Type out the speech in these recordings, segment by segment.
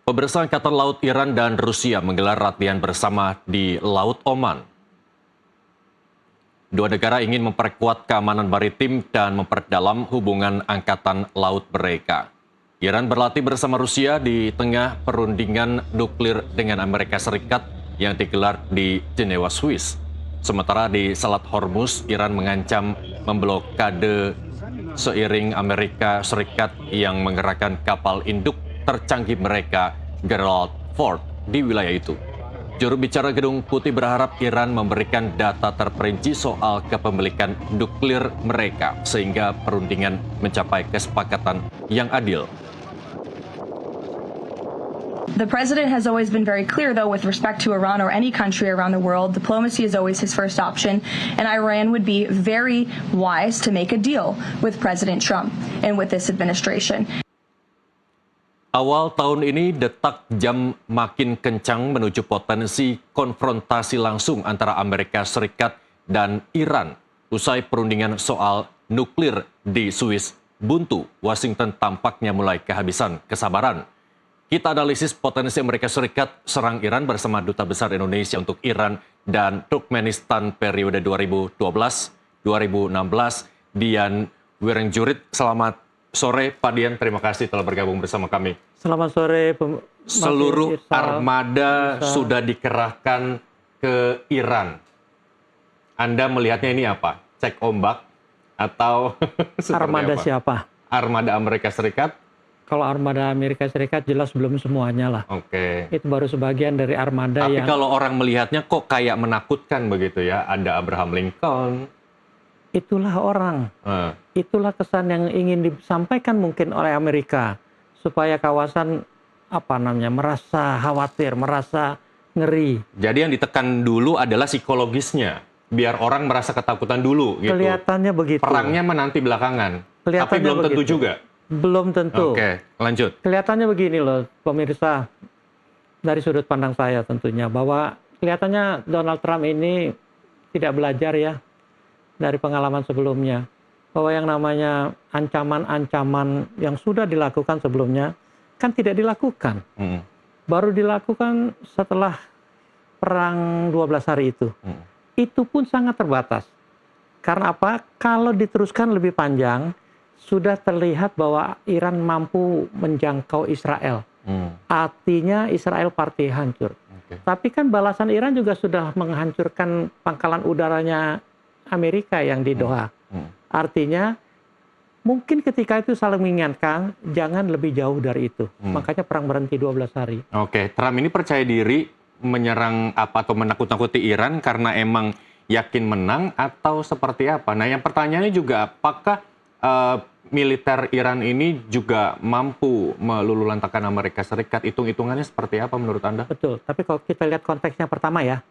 Pemirsa, Angkatan Laut Iran dan Rusia menggelar latihan bersama di Laut Oman. Dua negara ingin memperkuat keamanan maritim dan memperdalam hubungan angkatan laut mereka. Iran berlatih bersama Rusia di tengah perundingan nuklir dengan Amerika Serikat yang digelar di Jenewa, Swiss. Sementara di Selat Hormuz, Iran mengancam memblokade seiring Amerika Serikat yang mengerahkan kapal induk tercanggih mereka, Gerald Ford, di wilayah itu. Juru bicara Gedung Putih berharap Iran memberikan data terperinci soal kepemilikan nuklir mereka sehingga perundingan mencapai kesepakatan yang adil. The president has always been very clear, though, with respect to Iran or any country around the world, diplomacy is always his first option, and Iran would be very wise to make a deal with President Trump and with this administration. Awal tahun ini detak jam makin kencang menuju potensi konfrontasi langsung antara Amerika Serikat dan Iran. Usai perundingan soal nuklir di Swiss buntu, Washington tampaknya mulai kehabisan kesabaran. Kita analisis potensi Amerika Serikat serang Iran bersama Duta Besar Indonesia untuk Iran dan Turkmenistan periode 2012-2016, Dian Wirenjurit. Selamat sore Pak Dian, terima kasih telah bergabung bersama kami. Selamat sore. Seluruh armada sudah dikerahkan ke Iran. Anda melihatnya ini apa? Cek ombak atau armada apa? Siapa? Armada Amerika Serikat? Kalau armada Amerika Serikat jelas belum semuanya lah. Oke. Itu baru sebagian dari armada Tapi yang... kalau orang melihatnya kok kayak menakutkan begitu ya? Ada Abraham Lincoln. Itulah orang. Itulah kesan yang ingin disampaikan mungkin oleh Amerika. Supaya kawasan merasa khawatir, merasa ngeri. Jadi yang ditekan dulu adalah psikologisnya. Biar orang merasa ketakutan dulu gitu. Kelihatannya begitu. Perangnya menanti belakangan. Tapi belum tentu juga. Belum tentu. Oke, lanjut. Kelihatannya begini loh, pemirsa. Dari sudut pandang saya tentunya. Bahwa kelihatannya Donald Trump ini tidak belajar ya dari pengalaman sebelumnya. Bahwa yang namanya ancaman-ancaman yang sudah dilakukan sebelumnya kan tidak dilakukan. Baru dilakukan setelah perang 12 hari itu. Itu pun sangat terbatas. Karena apa? Kalau diteruskan lebih panjang, sudah terlihat bahwa Iran mampu menjangkau Israel. Artinya Israel pasti hancur. Tapi kan balasan Iran juga sudah menghancurkan pangkalan udaranya Amerika yang di Doha. Artinya mungkin ketika itu saling mengingatkan, jangan lebih jauh dari itu. Makanya perang berhenti 12 hari. Oke, Trump ini percaya diri menyerang atau menakut-nakuti Iran karena emang yakin menang atau seperti apa? Nah, yang pertanyaannya juga apakah militer Iran ini juga mampu meluluhlantakkan Amerika Serikat? Hitung-hitungannya seperti apa menurut Anda? Betul, tapi kalau kita lihat konteksnya pertama ya,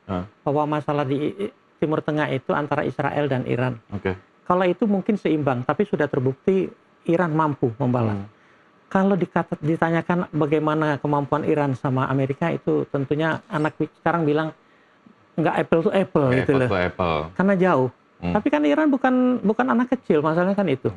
bahwa masalah di Timur Tengah itu antara Israel dan Iran. Kalau itu mungkin seimbang, tapi sudah terbukti Iran mampu membalas. Kalau ditanyakan bagaimana kemampuan Iran sama Amerika, itu tentunya anak sekarang bilang nggak apple to apple gitu loh. Karena jauh. Tapi kan Iran bukan anak kecil, masalahnya kan itu.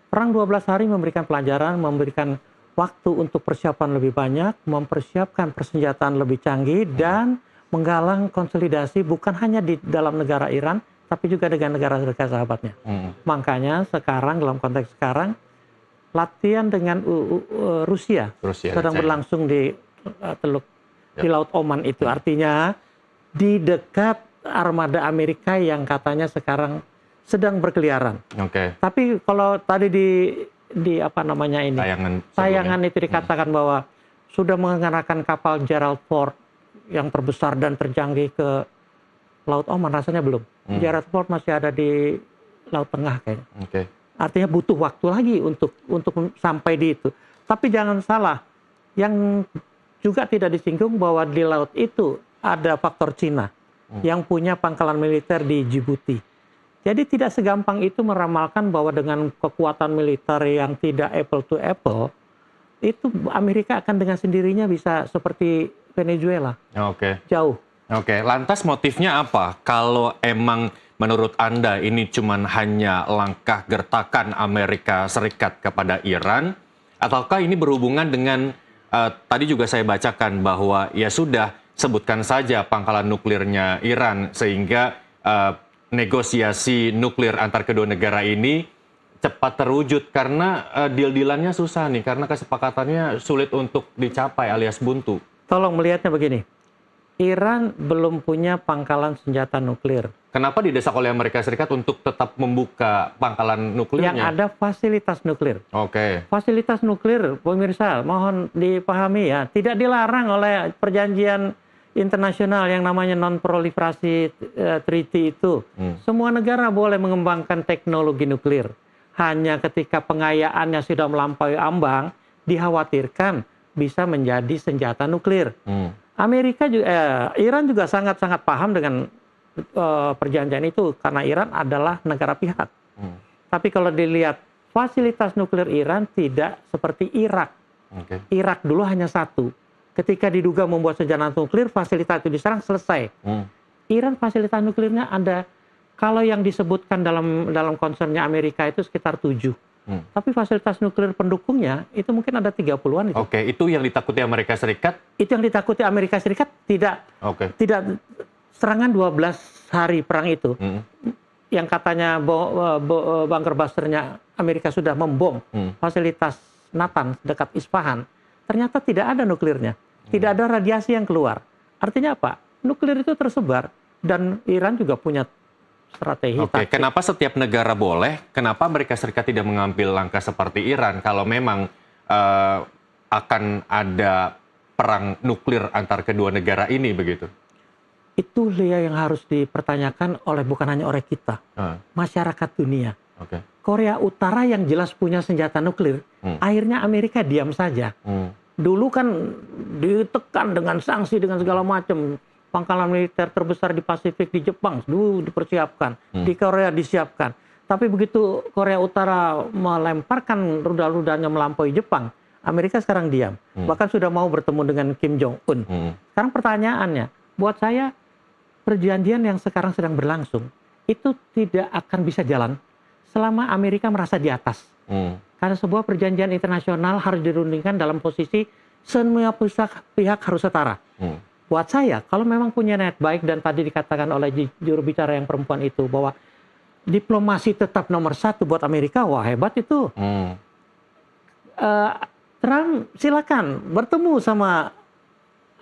Perang 12 hari memberikan pelajaran, memberikan waktu untuk persiapan lebih banyak, mempersiapkan persenjataan lebih canggih, dan menggalang konsolidasi bukan hanya di dalam negara Iran, tapi juga dengan negara-negara sahabatnya. Makanya sekarang, dalam konteks sekarang, latihan dengan Rusia sedang berlangsung di di Laut Oman itu. Artinya di dekat armada Amerika yang katanya sekarang sedang berkeliaran. Tapi kalau tadi di tayangan itu dikatakan bahwa sudah mengerahkan kapal Gerald Ford yang terbesar dan tercanggih ke Laut Oman, rasanya belum. Gerald Ford masih ada di Laut Tengah kayaknya. Artinya butuh waktu lagi untuk sampai di itu. Tapi jangan salah, yang juga tidak disinggung bahwa di laut itu ada faktor Cina yang punya pangkalan militer di Djibouti. Jadi tidak segampang itu meramalkan bahwa dengan kekuatan militer yang tidak apple to apple, itu Amerika akan dengan sendirinya bisa seperti Venezuela. Jauh. Lantas motifnya apa? Kalau emang menurut Anda ini cuman hanya langkah gertakan Amerika Serikat kepada Iran, ataukah ini berhubungan dengan tadi juga saya bacakan bahwa ya sudah, sebutkan saja pangkalan nuklirnya Iran sehingga negosiasi nuklir antar kedua negara ini cepat terwujud, karena deal-dealannya susah nih, karena kesepakatannya sulit untuk dicapai alias buntu. Tolong melihatnya begini, Iran belum punya pangkalan senjata nuklir. Kenapa didesak oleh Amerika Serikat untuk tetap membuka pangkalan nuklirnya? Yang ada fasilitas nuklir. Oke. Fasilitas nuklir, pemirsa, mohon dipahami ya, tidak dilarang oleh perjanjian internasional yang namanya non-proliferasi treaty itu. Semua negara boleh mengembangkan teknologi nuklir. Hanya ketika pengayaannya sudah melampaui ambang, dikhawatirkan bisa menjadi senjata nuklir. Iran juga sangat-sangat paham dengan perjanjian itu karena Iran adalah negara pihak. Tapi kalau dilihat fasilitas nuklir Iran tidak seperti Irak. Irak dulu hanya satu. Ketika diduga membuat senjata nuklir, fasilitas itu diserang, selesai. Iran fasilitas nuklirnya ada. Kalau yang disebutkan dalam concernnya Amerika itu sekitar 7. Tapi fasilitas nuklir pendukungnya itu mungkin ada 30-an itu. Oke, itu yang ditakuti Amerika Serikat? Itu yang ditakuti Amerika Serikat, tidak serangan 12 hari perang itu. Yang katanya bunker busternya Amerika sudah membom fasilitas Natan dekat Isfahan, ternyata tidak ada nuklirnya. Tidak ada radiasi yang keluar. Artinya apa? Nuklir itu tersebar dan Iran juga punya strategi. Oke, kenapa setiap negara boleh, kenapa Amerika Serikat tidak mengambil langkah seperti Iran kalau memang akan ada perang nuklir antar kedua negara ini begitu? Itu yang harus dipertanyakan bukan hanya oleh kita, masyarakat dunia. Korea Utara yang jelas punya senjata nuklir, akhirnya Amerika diam saja. Dulu kan ditekan dengan sanksi dengan segala macam. Pangkalan militer terbesar di Pasifik di Jepang dulu dipersiapkan, di Korea disiapkan. Tapi begitu Korea Utara melemparkan rudal-rudalnya melampaui Jepang, Amerika sekarang diam. Bahkan sudah mau bertemu dengan Kim Jong-un. Sekarang pertanyaannya, buat saya perjanjian yang sekarang sedang berlangsung itu tidak akan bisa jalan selama Amerika merasa di atas. Karena sebuah perjanjian internasional harus dirundingkan dalam posisi semua pihak harus setara. Buat saya, kalau memang punya niat baik dan tadi dikatakan oleh juru bicara yang perempuan itu bahwa diplomasi tetap nomor 1 buat Amerika, wah hebat itu. Trump silakan bertemu sama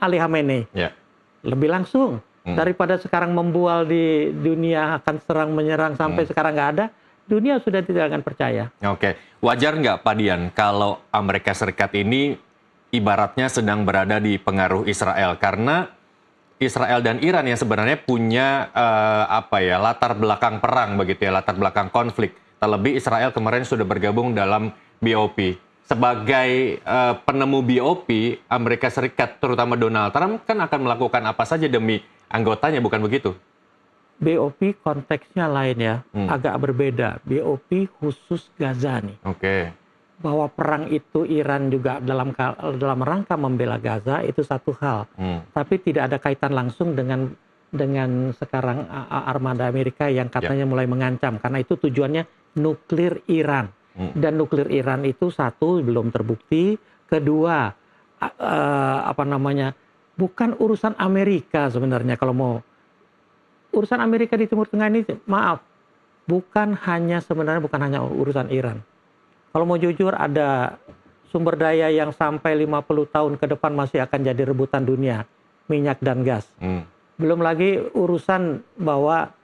Ali Khamenei. Lebih langsung daripada sekarang membual di dunia akan serang menyerang sampai sekarang nggak ada. Dunia sudah tidak akan percaya. Oke, wajar nggak Pak Dian kalau Amerika Serikat ini ibaratnya sedang berada di pengaruh Israel, karena Israel dan Iran yang sebenarnya punya latar belakang perang begitu ya, latar belakang konflik. Terlebih Israel kemarin sudah bergabung dalam BOP. Sebagai penemu BOP, Amerika Serikat terutama Donald Trump kan akan melakukan apa saja demi anggotanya, bukan begitu? BOP konteksnya lain ya, agak berbeda. BOP khusus Gaza nih. Bahwa perang itu Iran juga dalam rangka membela Gaza itu satu hal. Tapi tidak ada kaitan langsung dengan sekarang armada Amerika yang katanya mulai mengancam. Karena itu tujuannya nuklir Iran. Dan nuklir Iran itu satu belum terbukti. Kedua bukan urusan Amerika sebenarnya kalau mau. Urusan Amerika di Timur Tengah ini, maaf, sebenarnya bukan hanya urusan Iran. Kalau mau jujur, ada sumber daya yang sampai 50 tahun ke depan masih akan jadi rebutan dunia, minyak dan gas. Belum lagi urusan bahwa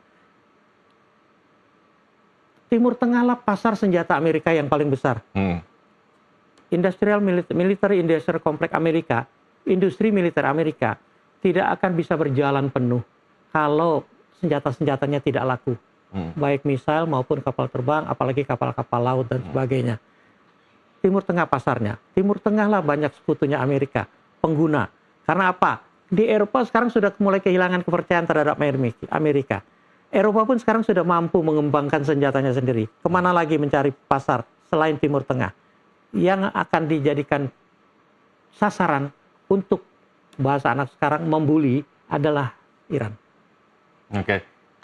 Timur Tengah lah pasar senjata Amerika yang paling besar. Military Industrial Complex Amerika, industri militer Amerika, tidak akan bisa berjalan penuh kalau senjata-senjatanya tidak laku. Baik misal maupun kapal terbang, apalagi kapal-kapal laut dan sebagainya. Timur Tengah pasarnya. Timur Tengah lah banyak sekutunya Amerika, pengguna. Karena apa? Di Eropa sekarang sudah mulai kehilangan kepercayaan terhadap Amerika. Eropa pun sekarang sudah mampu mengembangkan senjatanya sendiri. Kemana lagi mencari pasar selain Timur Tengah? Yang akan dijadikan sasaran untuk bahasa anak sekarang membuli adalah Iran.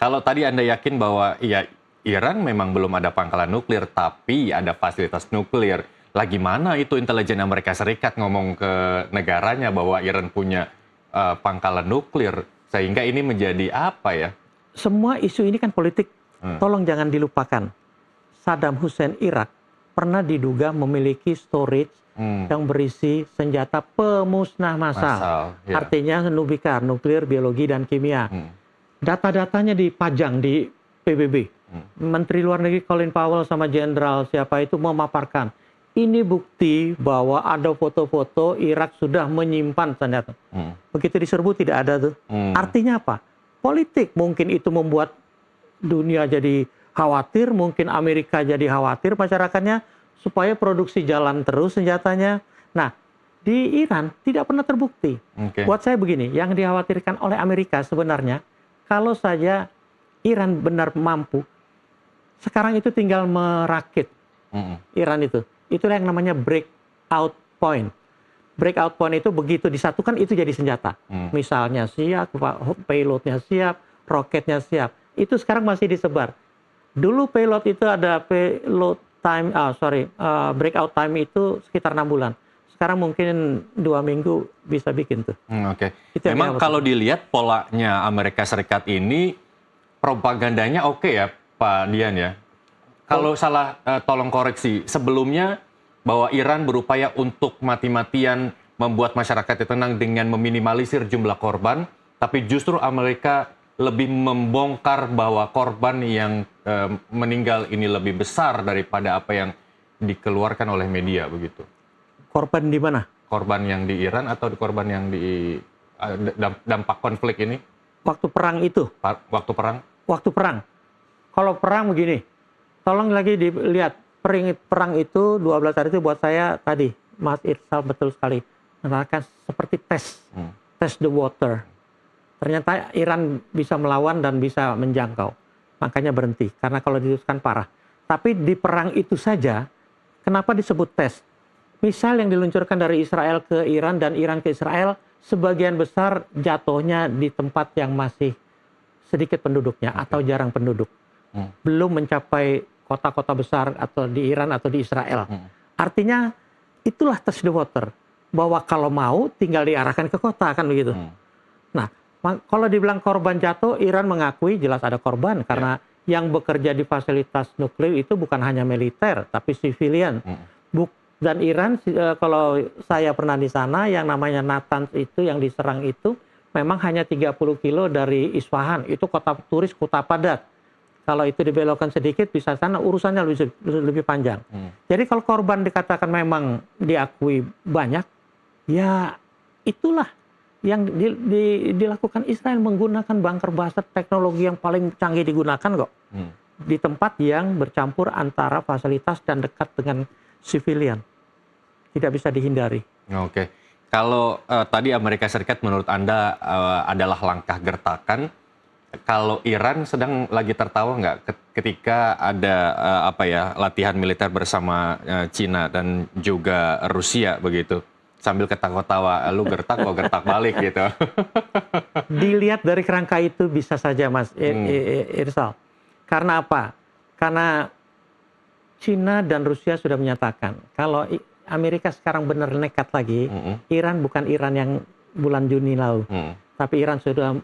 Kalau tadi Anda yakin bahwa ya Iran memang belum ada pangkalan nuklir, tapi ada fasilitas nuklir. lagi mana itu intelijen Amerika Serikat ngomong ke negaranya bahwa Iran punya pangkalan nuklir, sehingga ini menjadi apa ya? Semua isu ini kan politik. Tolong jangan dilupakan. Saddam Hussein Irak pernah diduga memiliki storage yang berisi senjata pemusnah massal. Ya. Artinya nuklir, biologi, dan kimia. Data-datanya dipajang di PBB. Menteri Luar Negeri Colin Powell sama Jenderal siapa itu memaparkan. Ini bukti bahwa ada foto-foto Irak sudah menyimpan senjata. Begitu diserbu tidak ada tuh. Artinya apa? Politik. Mungkin itu membuat dunia jadi khawatir, mungkin Amerika jadi khawatir masyarakatnya, supaya produksi jalan terus senjatanya. Nah, di Iran tidak pernah terbukti. Buat saya begini, yang dikhawatirkan oleh Amerika sebenarnya, kalau saja Iran benar mampu, sekarang itu tinggal merakit Iran itu. Itulah yang namanya breakout point. Breakout point itu begitu disatukan, itu jadi senjata. Misalnya siap, payloadnya siap, roketnya siap. Itu sekarang masih disebar. Dulu payload itu ada payload time, breakout time itu sekitar 6 bulan. Sekarang mungkin 2 minggu bisa bikin tuh. Memang kalau dilihat polanya Amerika Serikat ini, propagandanya oke ya Pak Dian ya. Kalau salah tolong koreksi. Sebelumnya bahwa Iran berupaya untuk mati-matian membuat masyarakat tenang dengan meminimalisir jumlah korban, tapi justru Amerika lebih membongkar bahwa korban yang meninggal ini lebih besar daripada apa yang dikeluarkan oleh media, begitu. Korban di mana? Korban yang di Iran atau korban yang di dampak konflik ini? Waktu perang itu. Waktu perang? Waktu perang. Kalau perang begini, tolong lagi dilihat. Perang itu 12 hari itu buat saya tadi, Mas Irsal betul sekali. Menerangkan seperti test the water. Ternyata Iran bisa melawan dan bisa menjangkau. Makanya berhenti, karena kalau diteruskan parah. Tapi di perang itu saja, kenapa disebut tes? Misal yang diluncurkan dari Israel ke Iran dan Iran ke Israel, sebagian besar jatuhnya di tempat yang masih sedikit penduduknya atau jarang penduduk. Belum mencapai kota-kota besar atau di Iran atau di Israel. Artinya itulah test the water. Bahwa kalau mau tinggal diarahkan ke kota, kan begitu. Nah, kalau dibilang korban jatuh, Iran mengakui jelas ada korban. Karena yang bekerja di fasilitas nuklir itu bukan hanya militer, tapi civilian. Dan Iran, kalau saya pernah di sana, yang namanya Natanz itu, yang diserang itu, memang hanya 30 kilo dari Isfahan. Itu kota turis, kota padat. Kalau itu dibelokkan sedikit, bisa sana urusannya lebih panjang. Jadi kalau korban dikatakan memang diakui banyak, ya itulah yang dilakukan Israel menggunakan bunker buster, teknologi yang paling canggih digunakan kok. Di tempat yang bercampur antara fasilitas dan dekat dengan civilian. Tidak bisa dihindari. Kalau tadi Amerika Serikat menurut Anda adalah langkah gertakan, kalau Iran sedang lagi tertawa nggak ketika ada latihan militer bersama Cina dan juga Rusia begitu, sambil ketawa-tawa, lu gertak kok gertak balik gitu. Dilihat dari kerangka itu bisa saja Mas Irsal. Karena apa? Karena Cina dan Rusia sudah menyatakan kalau Amerika sekarang benar nekat lagi, Iran bukan Iran yang bulan Juni lalu, tapi Iran sudah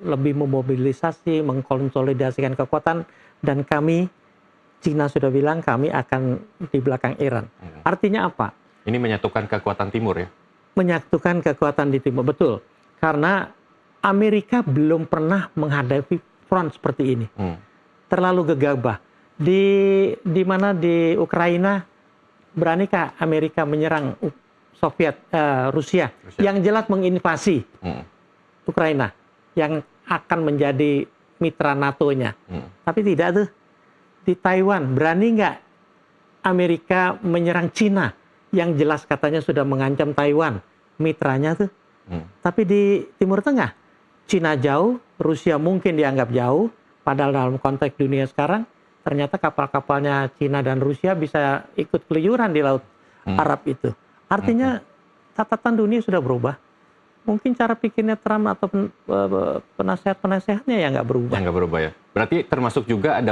lebih memobilisasi, mengkonsolidasikan kekuatan, dan kami, Cina sudah bilang kami akan di belakang Iran. Artinya apa? Ini menyatukan kekuatan timur ya? Menyatukan kekuatan di timur, betul. Karena Amerika belum pernah menghadapi front seperti ini. Terlalu gegabah. Di mana di Ukraina, beranikah Amerika menyerang Rusia, yang jelas menginvasi Ukraina, yang akan menjadi mitra NATO-nya. Tapi tidak tuh. Di Taiwan, berani nggak Amerika menyerang Cina, yang jelas katanya sudah mengancam Taiwan, mitranya tuh. Tapi di Timur Tengah, Cina jauh, Rusia mungkin dianggap jauh, padahal dalam konteks dunia sekarang, ternyata kapal-kapalnya Cina dan Rusia bisa ikut keluyuran di Laut Arab itu. Artinya catatan dunia sudah berubah. Mungkin cara pikirnya Trump atau penasehat-penasehatnya yang nggak berubah. Yang nggak berubah ya. Berarti termasuk juga ada